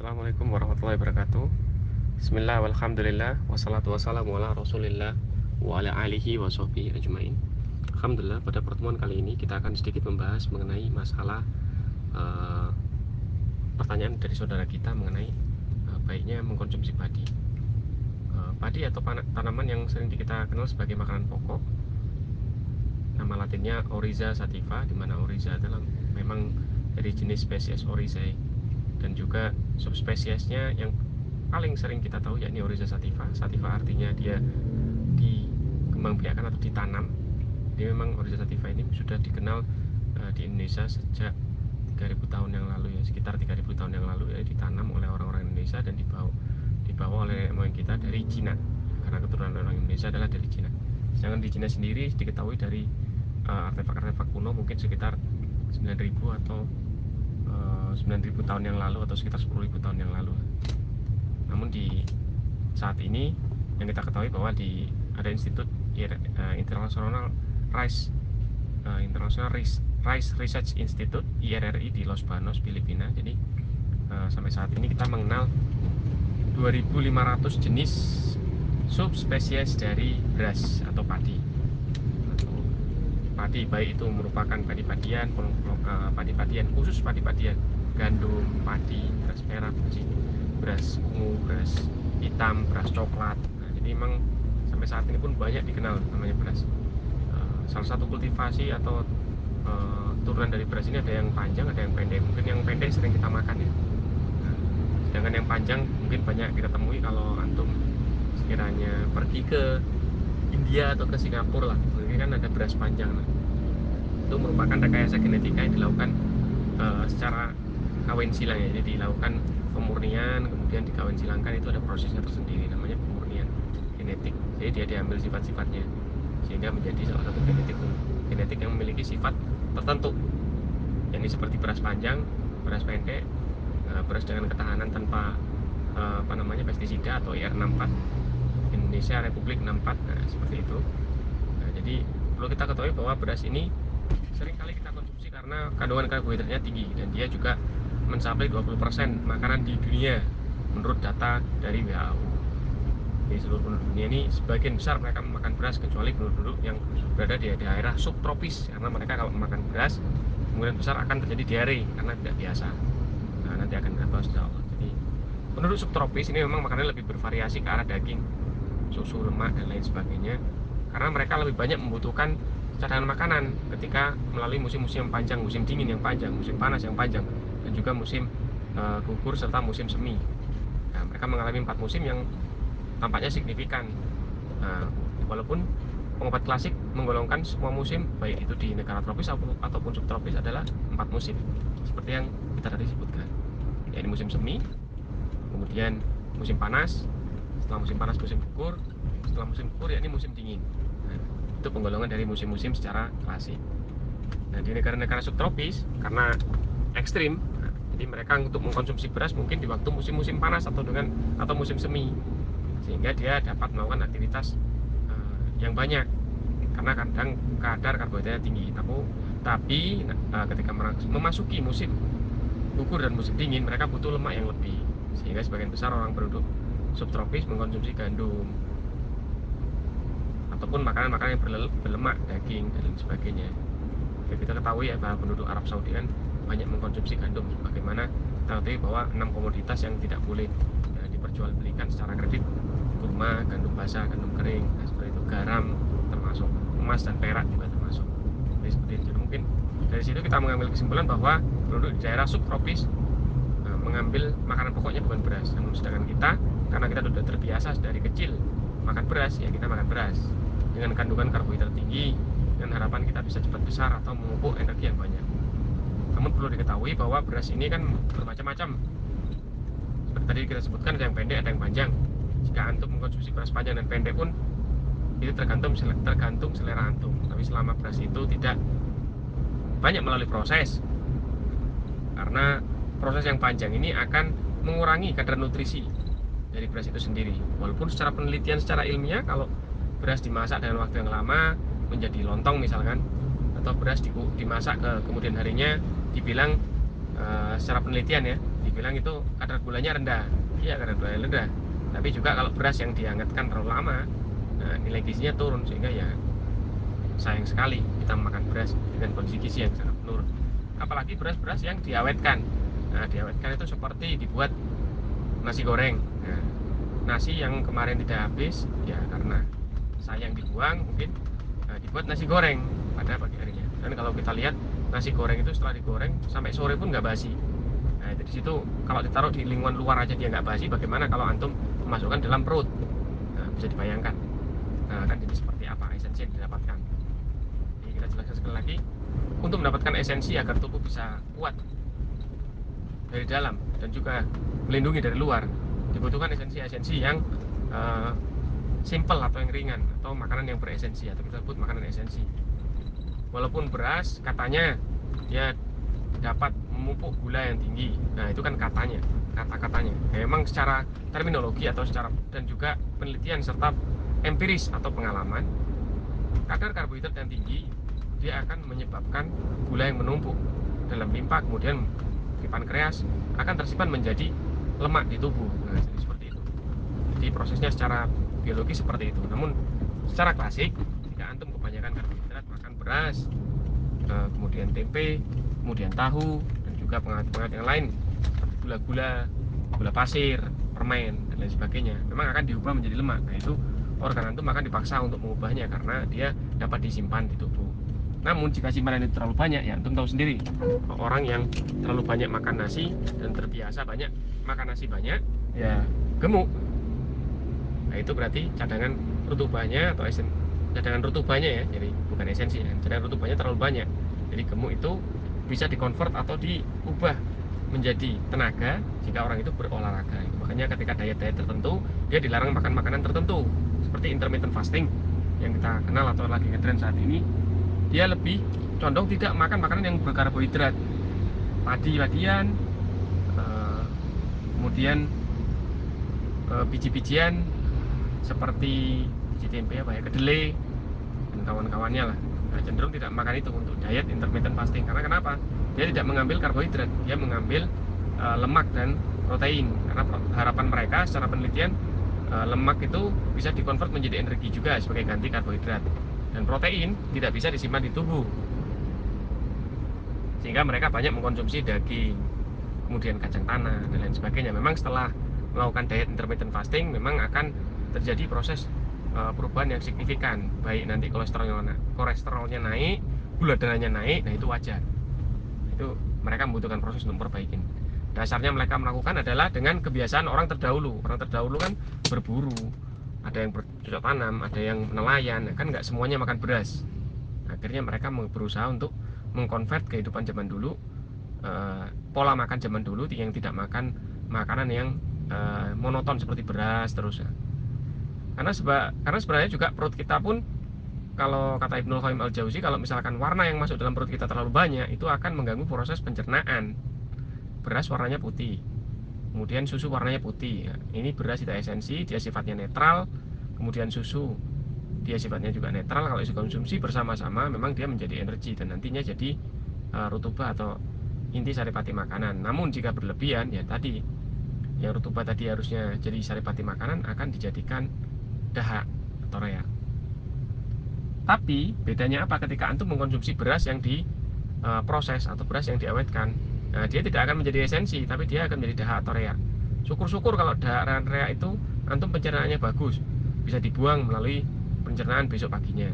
Assalamualaikum warahmatullahi wabarakatuh. Bismillah walhamdulillah wassalatu wassalamu ala rasulillah wa ala alihi wa sahbihi ajmain. Alhamdulillah, pada pertemuan kali ini kita akan sedikit membahas mengenai masalah pertanyaan dari saudara kita mengenai baiknya mengkonsumsi padi. Padi atau tanaman yang sering kita kenal sebagai makanan pokok. Nama latinnya Oryza sativa, di mana Oryza adalah memang dari jenis spesies Oryzae, dan juga subspesiesnya yang paling sering kita tahu yakni Oryza sativa. Sativa artinya dia dikembangbiakkan atau ditanam. Jadi memang Oryza sativa ini sudah dikenal di Indonesia sejak 3000 tahun yang lalu, ya, sekitar 3000 tahun yang lalu, ya, ditanam oleh orang-orang Indonesia dan dibawa oleh moyang kita dari Cina, karena keturunan orang Indonesia adalah dari Cina. Sedangkan di Cina sendiri diketahui dari artefak-artefak kuno mungkin sekitar 9000 atau 9000 tahun yang lalu, atau sekitar 10.000 tahun yang lalu. Namun di saat ini yang kita ketahui bahwa ada institut International Rice Research Institute IRRI di Los Banos, Filipina. Jadi sampai saat ini kita mengenal 2500 jenis subspesies dari beras atau padi. Padi baik itu merupakan padi-padian, khusus padi-padian, gandum, padi, beras merah, beras ungu, beras hitam, beras coklat. Nah, jadi memang sampai saat ini pun banyak dikenal namanya beras. Salah satu kultivasi atau turunan dari beras ini ada yang panjang, ada yang pendek. Mungkin yang pendek sering kita makan, ya. Nah, sedangkan yang panjang mungkin banyak kita temui kalau antum sekiranya pergi ke India atau ke Singapura lah. Mungkin kan ada beras panjang. Nah, itu merupakan rekayasa genetika yang dilakukan secara kawin silang, ya. Jadi dilakukan pemurnian, kemudian dikawin silangkan. Itu ada prosesnya tersendiri, namanya pemurnian genetik. Jadi dia diambil sifat-sifatnya sehingga menjadi salah satu genetik yang memiliki sifat tertentu, yakni seperti beras panjang, beras pendek, beras dengan ketahanan tanpa pestisida atau IR64, Indonesia Republik 64. Nah, seperti itu. Nah, jadi perlu kita ketahui bahwa beras ini sering kali kita konsumsi karena kandungan karbohidratnya tinggi, dan dia juga mencapai 20% makanan di dunia menurut data dari WHO. Di seluruh penduduk dunia ini sebagian besar mereka memakan beras, kecuali penduduk yang berada di daerah subtropis, karena mereka kalau memakan beras kemungkinan besar akan terjadi diare karena tidak biasa. Nah, nanti akan kita bahas insya Allah. Jadi penduduk subtropis ini memang makannya lebih bervariasi ke arah daging, susu, lemak, dan lain sebagainya, karena mereka lebih banyak membutuhkan cadangan makanan ketika melalui musim-musim yang panjang, musim dingin yang panjang, musim panas yang panjang, dan juga musim gugur serta musim semi. Nah, mereka mengalami 4 musim yang tampaknya signifikan. Nah, walaupun pengobat klasik menggolongkan semua musim, baik itu di negara tropis ataupun subtropis, adalah 4 musim seperti yang kita tadi sebutkan, yaitu musim semi, kemudian musim panas, setelah musim panas musim gugur, setelah musim gugur yakni musim dingin. Nah, itu penggolongan dari musim-musim secara klasik. Nah, di negara-negara subtropis karena ekstrim, jadi mereka untuk mengkonsumsi beras mungkin di waktu musim-musim panas atau musim semi, sehingga dia dapat melakukan aktivitas yang banyak karena kadar karbohidratnya tinggi. Tapi ketika memasuki musim gugur dan musim dingin, mereka butuh lemak yang lebih, sehingga sebagian besar orang penduduk subtropis mengkonsumsi gandum ataupun makanan-makanan yang berlemak, daging, dan lain sebagainya. Jadi kita ketahui ya bahwa penduduk Arab Saudi kan banyak mengkonsumsi gandum. Bagaimana kita ketahui bahwa 6 komoditas yang tidak boleh diperjualbelikan secara kredit: kurma, gandum basah, gandum kering, nah, seperti itu, garam termasuk, emas dan perak juga termasuk. Jadi seperti itu. Mungkin dari situ kita mengambil kesimpulan bahwa penduduk di daerah subtropis mengambil makanan pokoknya bukan beras. Namun sedangkan kita, karena kita sudah terbiasa dari kecil makan beras, ya kita makan beras dengan kandungan karbohidrat tinggi, dengan harapan kita bisa cepat besar atau memupuk energi yang banyak. Namun perlu diketahui bahwa beras ini kan bermacam-macam. Seperti tadi kita sebutkan, ada yang pendek, ada yang panjang. Jika antum mengkonsumsi beras panjang dan pendek pun itu tergantung selera antum. Tapi selama beras itu tidak banyak melalui proses, karena proses yang panjang ini akan mengurangi kadar nutrisi dari beras itu sendiri. Walaupun secara penelitian, secara ilmiah, kalau beras dimasak dengan waktu yang lama menjadi lontong misalkan, atau beras dimasak ke kemudian harinya, dibilang secara penelitian ya, dibilang itu kadar gulanya rendah. Iya, kadar gulanya rendah. Tapi juga kalau beras yang dihangatkan terlalu lama, nah, nilai gizinya turun, sehingga ya sayang sekali kita makan beras dengan kondisi gizi yang sangat menurun. Apalagi beras-beras yang diawetkan. Nah, diawetkan itu seperti dibuat nasi goreng. Nah, nasi yang kemarin tidak habis ya karena sayang dibuang, mungkin dibuat nasi goreng pada pagi harinya. Dan kalau kita lihat nasi goreng itu setelah digoreng sampai sore pun nggak basi. Nah, itu di situ kalau ditaruh di lingkungan luar aja dia nggak basi, bagaimana kalau antum memasukkan dalam perut? Nah, bisa dibayangkan. Nah, kan jadi seperti apa esensi yang didapatkan. Jadi kita jelaskan sekali lagi, untuk mendapatkan esensi agar tubuh bisa kuat dari dalam dan juga melindungi dari luar, dibutuhkan esensi-esensi yang simple atau yang ringan, atau makanan yang beresensi, atau kita sebut makanan esensi. Walaupun beras katanya dia dapat memupuk gula yang tinggi, nah itu kan katanya, kata-katanya. Memang secara terminologi atau secara dan juga penelitian serta empiris atau pengalaman, kadar karbohidrat yang tinggi dia akan menyebabkan gula yang menumpuk dalam limpa, kemudian di pankreas akan tersimpan menjadi lemak di tubuh. Nah, jadi seperti itu. Jadi prosesnya secara biologi seperti itu. Namun secara klasik, jika antum kebanyakan karbohidrat, makan beras, kemudian tempe, kemudian tahu, dan juga pengawet-pengawet yang lain seperti gula-gula, gula pasir, permen, dan lain sebagainya, memang akan diubah menjadi lemak. Nah, itu organ antum akan dipaksa untuk mengubahnya karena dia dapat disimpan di tubuh. Namun jika simpanan itu terlalu banyak, ya antum tahu sendiri, orang yang terlalu banyak makan nasi dan terbiasa banyak makan nasi banyak, ya gemuk. Nah, itu berarti cadangan rutubahnya atau cadangan rutubahnya ya, jadi bukan esensi ya, cadangan rutubahnya terlalu banyak. Jadi gemuk itu bisa dikonvert atau diubah menjadi tenaga jika orang itu berolahraga. Makanya ketika diet-diet tertentu, dia dilarang makan makanan tertentu seperti intermittent fasting yang kita kenal atau lagi ngetren saat ini. Dia lebih condong tidak makan makanan yang berkarbohidrat, padi-padian, kemudian biji-bijian seperti biji tempe, kedelai dan kawan-kawannya lah. Nah, cenderung tidak makan itu untuk diet intermittent fasting. Karena kenapa? Dia tidak mengambil karbohidrat, dia mengambil lemak dan protein. Karena harapan mereka secara penelitian, lemak itu bisa dikonvert menjadi energi juga sebagai ganti karbohidrat, dan protein tidak bisa disimpan di tubuh, sehingga mereka banyak mengkonsumsi daging, kemudian kacang tanah dan lain sebagainya. Memang setelah melakukan diet intermittent fasting memang akan terjadi proses perubahan yang signifikan, baik nanti kolesterolnya naik, gula darahnya naik. Nah, itu wajar, itu mereka membutuhkan proses untuk memperbaiki. Dasarnya mereka melakukan adalah dengan kebiasaan orang terdahulu. Orang terdahulu kan berburu, ada yang bercocok tanam, ada yang nelayan, kan nggak semuanya makan beras. Akhirnya mereka berusaha untuk mengkonvert kehidupan zaman dulu, pola makan zaman dulu yang tidak makan makanan yang monoton seperti beras terus. Karena sebenarnya juga perut kita pun, kalau kata Ibnu Qayyim al-Jauzi, kalau misalkan warna yang masuk dalam perut kita terlalu banyak, itu akan mengganggu proses pencernaan. Beras warnanya putih, kemudian susu warnanya putih. Ini beras tidak esensi, dia sifatnya netral. Kemudian susu, dia sifatnya juga netral. Kalau dikonsumsi bersama-sama, memang dia menjadi energi dan nantinya jadi rutubah atau inti saripati makanan. Namun jika berlebihan, ya tadi, yang rutubah tadi harusnya jadi saripati makanan akan dijadikan dahak atau reak. Tapi bedanya apa ketika antum mengkonsumsi beras yang diproses atau beras yang diawetkan? Nah, dia tidak akan menjadi esensi, tapi dia akan menjadi dahak atau reak. Syukur-syukur kalau dahak dan reak itu antum pencernaannya bagus, bisa dibuang melalui pencernaan besok paginya.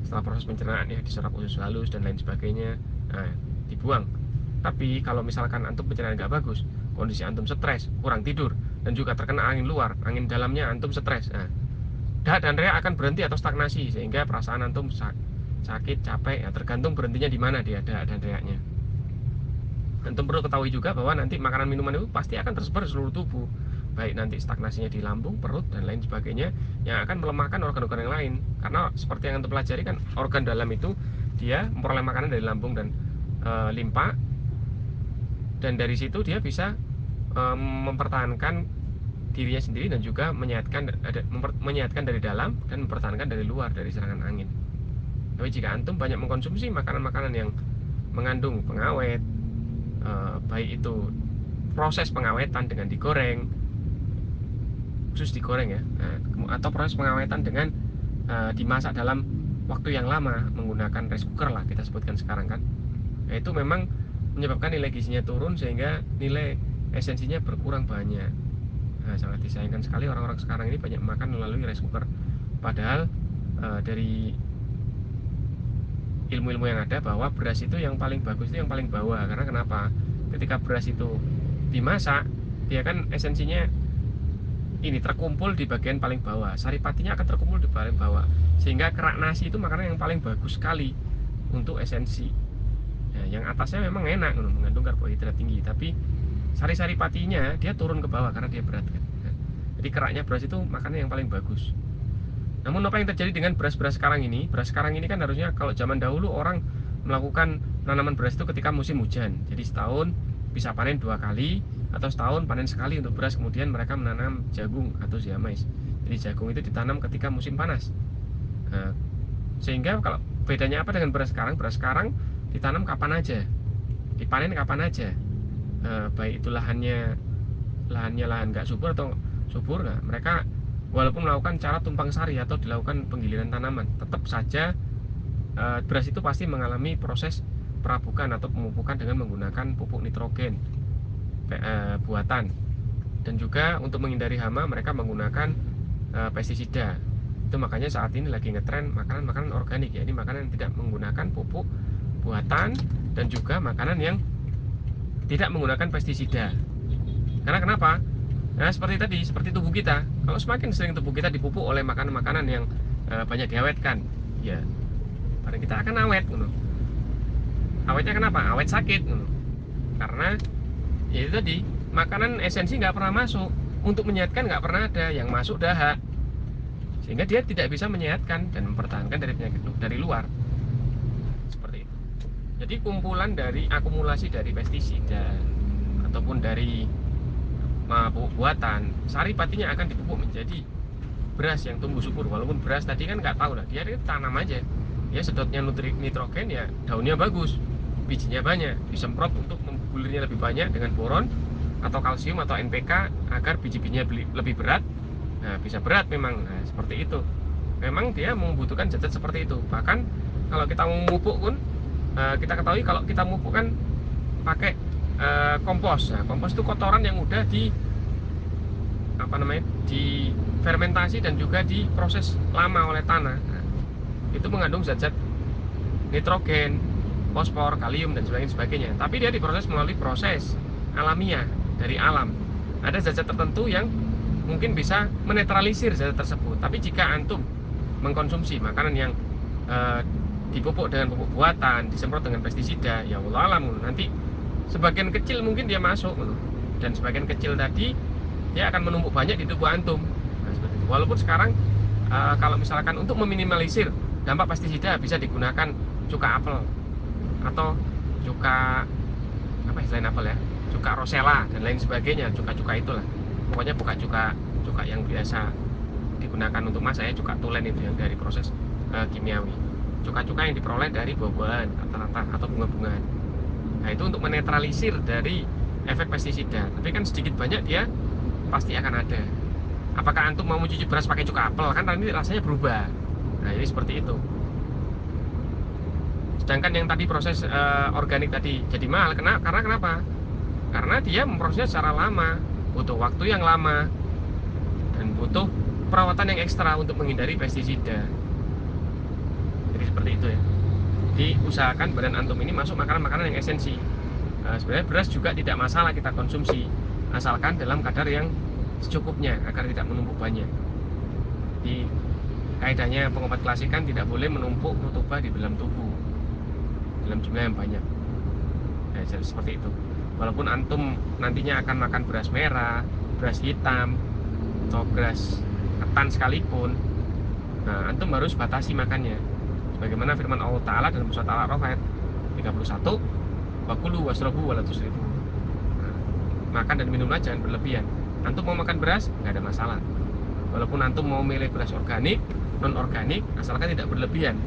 Setelah proses pencernaan ya diserap usus halus dan lain sebagainya, nah, dibuang. Tapi kalau misalkan antum pencernaan nggak bagus, kondisi antum stres, kurang tidur, dan juga terkena angin luar, angin dalamnya antum stres, nah, dahak dan reak akan berhenti atau stagnasi, sehingga perasaan antum sakit, capek, ya tergantung berhentinya di mana dia dahak dan reaknya. Antum perlu ketahui juga bahwa nanti makanan minuman itu pasti akan tersebar di seluruh tubuh, baik nanti stagnasinya di lambung, perut, dan lain sebagainya, yang akan melemahkan organ-organ yang lain. Karena seperti yang antum pelajari kan, organ dalam itu dia memperoleh makanan dari lambung dan limpa, dan dari situ dia bisa mempertahankan dirinya sendiri dan juga menyehatkan dari dalam dan mempertahankan dari luar, dari serangan angin. Tapi jika antum banyak mengkonsumsi makanan-makanan yang mengandung pengawet, baik itu proses pengawetan dengan digoreng, khusus digoreng ya, atau proses pengawetan dengan dimasak dalam waktu yang lama menggunakan rice cooker lah kita sebutkan sekarang kan. Nah, itu memang menyebabkan nilai gizinya turun sehingga nilai esensinya berkurang banyak. Nah, sangat disayangkan sekali orang-orang sekarang ini banyak makan melalui rice cooker. Padahal dari ilmu-ilmu yang ada bahwa beras itu yang paling bagus itu yang paling bawah. Karena kenapa? Ketika beras itu dimasak, dia kan esensinya ini terkumpul di bagian paling bawah, saripatinya akan terkumpul di paling bawah, sehingga kerak nasi itu makanan yang paling bagus sekali untuk esensi. Nah, yang atasnya memang enak, mengandung karbohidrat tinggi, tapi sari-sari patinya dia turun ke bawah karena dia berat kan. Nah, jadi keraknya beras itu makanan yang paling bagus. Namun apa yang terjadi dengan beras-beras sekarang ini? Beras sekarang ini kan harusnya kalau zaman dahulu orang melakukan penanaman beras itu ketika musim hujan. Jadi setahun bisa panen 2 kali atau setahun panen sekali untuk beras. Kemudian mereka menanam jagung atau siamais. Jadi jagung itu ditanam ketika musim panas. Nah, sehingga kalau bedanya apa dengan beras sekarang? Beras sekarang ditanam kapan aja, dipanen kapan aja. Baik itu lahan nggak subur atau subur, nah mereka walaupun melakukan cara tumpang sari atau dilakukan penggiliran tanaman, tetap saja beras itu pasti mengalami proses perabukan atau pemupukan dengan menggunakan pupuk nitrogen buatan. Dan juga untuk menghindari hama mereka menggunakan pestisida. Itu makanya saat ini lagi ngetren makanan-makanan organik, ya, ini makanan yang tidak menggunakan pupuk buatan dan juga makanan yang tidak menggunakan pestisida. Karena kenapa? Nah, seperti tadi, seperti tubuh kita. Kalau semakin sering tubuh kita dipupuk oleh makanan-makanan yang banyak diawetkan, ya, badan kita akan awet. Awetnya kenapa? Awet sakit. Karena ya itu tadi, makanan esensi nggak pernah masuk. Untuk menyehatkan nggak pernah ada, yang masuk dahak. Sehingga dia tidak bisa menyehatkan dan mempertahankan dari penyakit dari luar. Seperti itu. Jadi kumpulan dari akumulasi dari pestisida ataupun dari pupuk buatan, saripatinya akan dipupuk menjadi beras yang tumbuh subur. Walaupun beras tadi kan nggak tahu lah, dia tanam aja, dia sedotnya nitrogen, ya daunnya bagus, bijinya banyak, disemprot untuk menggulirnya lebih banyak dengan boron atau kalsium atau NPK agar biji-bijinya lebih berat. Nah, bisa berat memang. Nah, seperti itu. Memang dia membutuhkan zat-zat seperti itu. Bahkan kalau kita mau memupuk pun kita ketahui kalau kita memupuk kan pakai kompos. Nah, kompos itu kotoran yang udah di fermentasi dan juga diproses lama oleh tanah. Nah, itu mengandung zat-zat nitrogen, fosfor, kalium dan sebagainya. Tapi dia diproses melalui proses alamiah dari alam. Ada zat-zat tertentu yang mungkin bisa menetralisir zat tersebut. Tapi jika antum mengkonsumsi makanan yang dipupuk dengan pupuk buatan, disemprot dengan pestisida, ya Allah alam, nanti sebagian kecil mungkin dia masuk, dan sebagian kecil tadi dia akan menumpuk banyak di tubuh antum. Nah, seperti itu. Walaupun sekarang kalau misalkan untuk meminimalisir dampak pestisida bisa digunakan cuka apel atau cuka apa selain apel ya, cuka rosella dan lain sebagainya, cuka-cuka itulah. Pokoknya bukan cuka yang biasa digunakan untuk masak ya, cuka tulen itu yang dari proses kimiawi. Cuka-cuka yang diperoleh dari buah-buahan rata-rata atau bunga-bungaan. Nah, itu untuk menetralisir dari efek pestisida. Tapi kan sedikit banyak dia pasti akan ada. Apakah antum mau mencuci beras pakai cuka apel? Kan nanti rasanya berubah. Nah, jadi seperti itu. Sedangkan yang tadi proses organik tadi jadi mahal. Karena kenapa? Karena dia memprosesnya secara lama, butuh waktu yang lama, dan butuh perawatan yang ekstra untuk menghindari pestisida. Jadi seperti itu ya. Diusahakan badan antum ini masuk makanan-makanan yang esensi. Sebenarnya beras juga tidak masalah kita konsumsi, asalkan dalam kadar yang secukupnya agar tidak menumpuk banyak. Di kaidahnya pengobat klasik kan tidak boleh menumpuk rutubah di dalam tubuh dalam jumlah yang banyak. Nah, jadi seperti itu. Walaupun antum nantinya akan makan beras merah, beras hitam, atau beras ketan sekalipun, nah antum harus batasi makannya. Sebagaimana firman Allah Ta'ala dalam surat Al-A'raf ayat 31, wakulu wasrobu wala tusrifu. Makan dan minumlah jangan berlebihan. Antum mau makan beras, nggak ada masalah. Walaupun antum mau milih beras organik, non organik, asalkan tidak berlebihan.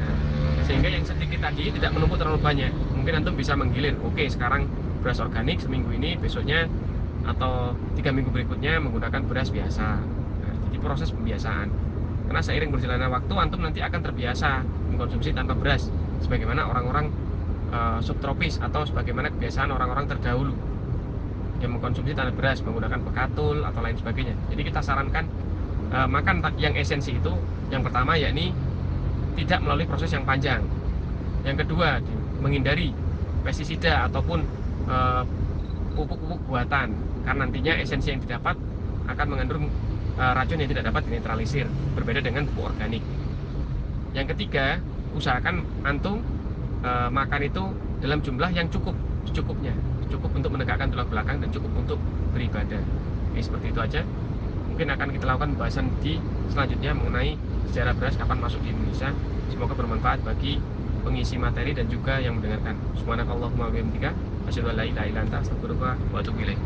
Nah, sehingga yang sedikit tadi tidak menumpuk terlalu banyak. Mungkin antum bisa menggilir. Oke, sekarang beras organik seminggu ini, besoknya atau 3 minggu berikutnya menggunakan beras biasa. Nah, jadi proses pembiasaan, karena seiring berjalannya waktu antum nanti akan terbiasa mengkonsumsi tanpa beras, sebagaimana orang-orang subtropis atau sebagaimana kebiasaan orang-orang terdahulu yang mengkonsumsi tanpa beras menggunakan bekatul atau lain sebagainya. Jadi kita sarankan makan yang esensi itu, yang pertama yakni tidak melalui proses yang panjang, yang kedua menghindari pestisida ataupun pupuk-pupuk buatan, karena nantinya esensi yang didapat akan mengandung racun yang tidak dapat dinetralisir, berbeda dengan pupuk organik. Yang ketiga, usahakan antum makan itu dalam jumlah yang secukupnya, cukup untuk menegakkan tulang belakang dan cukup untuk beribadah. Oke, seperti itu aja. Mungkin akan kita lakukan pembahasan di selanjutnya mengenai sejarah beras kapan masuk di Indonesia. Semoga bermanfaat bagi pengisi materi dan juga yang mendengarkan. Subhanakallahumma wa bihamdika asyhadu an la ilaha illa anta astaghfiruka wa atubu ilaik.